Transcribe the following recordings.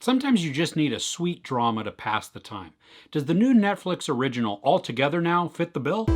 Sometimes you just need a sweet drama to pass the time. Does the new Netflix original All Together Now fit the bill?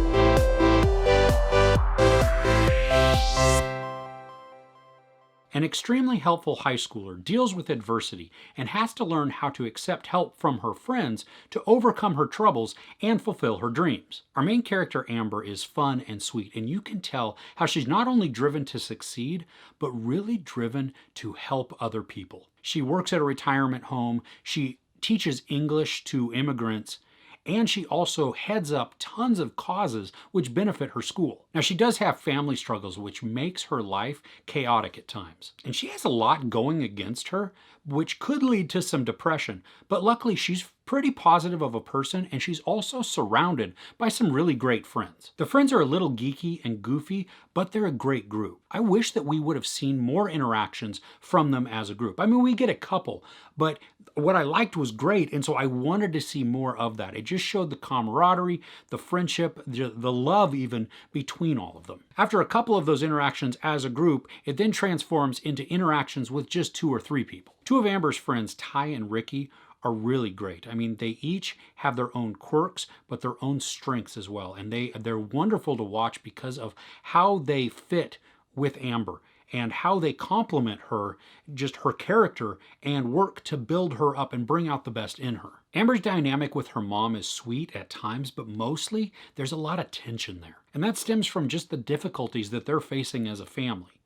An extremely helpful high schooler deals with adversity and has to learn how to accept help from her friends to overcome her troubles and fulfill her dreams. Our main character, Amber, is fun and sweet, and you can tell how she's not only driven to succeed, but really driven to help other people. She works at a retirement home, she teaches English to immigrants, and she also heads up tons of causes which benefit her school. Now, she does have family struggles, which makes her life chaotic at times. And she has a lot going against her, which could lead to some depression. But luckily, she's pretty positive of a person, and she's also surrounded by some really great friends. The friends are a little geeky and goofy, but they're a great group. I wish that we would have seen more interactions from them as a group. I mean, we get a couple, but what I liked was great, and so I wanted to see more of that. It just showed the camaraderie, the friendship, the love even between all of them. After a couple of those interactions as a group, it then transforms into interactions with just 2 or 3 people. 2 of Amber's friends, Ty and Ricky, are really great. I mean, they each have their own quirks, but their own strengths as well. And they're wonderful to watch because of how they fit with Amber and how they complement her, just her character, and work to build her up and bring out the best in her. Amber's dynamic with her mom is sweet at times, but mostly there's a lot of tension there. And that stems from just the difficulties that they're facing as a family.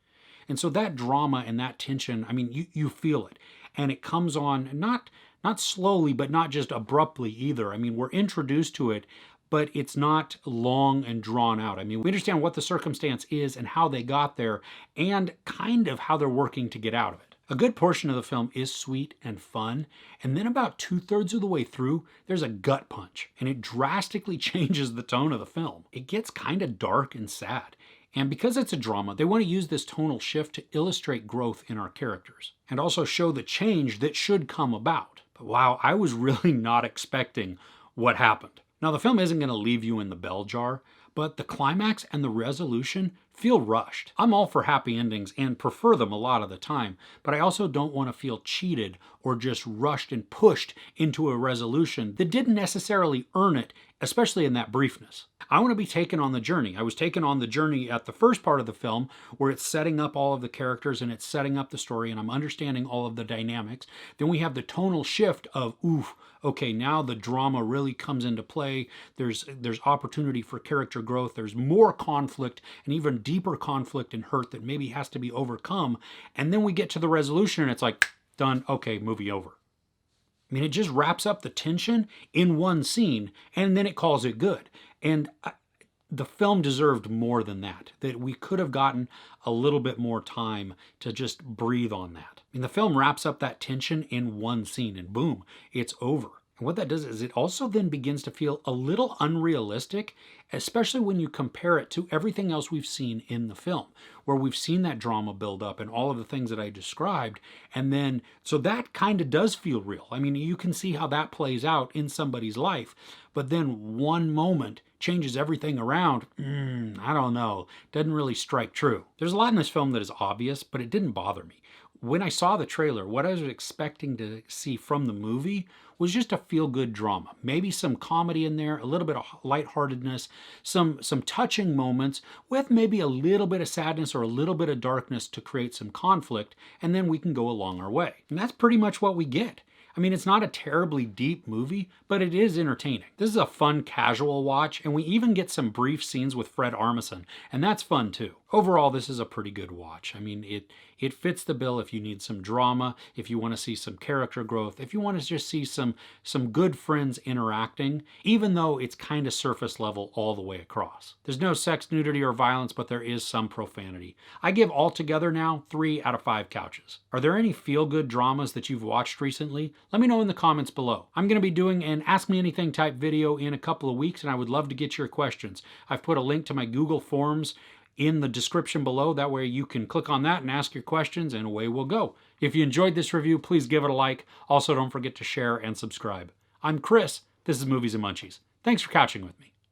And so that drama and that tension, I mean, you feel it. And it comes on not slowly, but not just abruptly either. I mean, we're introduced to it, but it's not long and drawn out. I mean, we understand what the circumstance is and how they got there and kind of how they're working to get out of it. A good portion of the film is sweet and fun, and then about 2/3 of the way through, there's a gut punch, and it drastically changes the tone of the film. It gets kind of dark and sad. And because it's a drama, they want to use this tonal shift to illustrate growth in our characters and also show the change that should come about. But wow, I was really not expecting what happened. Now, the film isn't going to leave you in the bell jar, but the climax and the resolution feel rushed. I'm all for happy endings and prefer them a lot of the time, but I also don't want to feel cheated or just rushed and pushed into a resolution that didn't necessarily earn it, especially in that briefness. I want to be taken on the journey. I was taken on the journey at the first part of the film where it's setting up all of the characters and it's setting up the story and I'm understanding all of the dynamics. Then we have the tonal shift of, oof, okay, now the drama really comes into play. There's opportunity for character growth. There's more conflict and even deeper conflict and hurt that maybe has to be overcome. And then we get to the resolution and it's like, done, okay, movie over. I mean, it just wraps up the tension in one scene, and then it calls it good. And the film deserved more than that, that we could have gotten a little bit more time to just breathe on that. I mean, the film wraps up that tension in one scene, and boom, it's over. And what that does is it also then begins to feel a little unrealistic, especially when you compare it to everything else we've seen in the film, where we've seen that drama build up and all of the things that I described. And then, so that kind of does feel real. I mean, you can see how that plays out in somebody's life, but then one moment changes everything around. I don't know, doesn't really strike true. There's a lot in this film that is obvious, but it didn't bother me. When I saw the trailer, what I was expecting to see from the movie was just a feel-good drama. Maybe some comedy in there, a little bit of lightheartedness, some touching moments with maybe a little bit of sadness or a little bit of darkness to create some conflict, and then we can go along our way. And that's pretty much what we get. I mean, it's not a terribly deep movie, but it is entertaining. This is a fun, casual watch, and we even get some brief scenes with Fred Armisen, and that's fun too. Overall, this is a pretty good watch. I mean, it fits the bill if you need some drama, if you want to see some character growth, if you want to just see some good friends interacting, even though it's kind of surface level all the way across. There's no sex, nudity, or violence, but there is some profanity. I give All Together Now 3 out of 5 couches. Are there any feel-good dramas that you've watched recently? Let me know in the comments below. I'm going to be doing an Ask Me Anything type video in a couple of weeks, and I would love to get your questions. I've put a link to my Google Forms in the description below. That way you can click on that and ask your questions, and away we'll go. If you enjoyed this review, please give it a like. Also, don't forget to share and subscribe. I'm Chris. This is Movies and Munchies. Thanks for couching with me.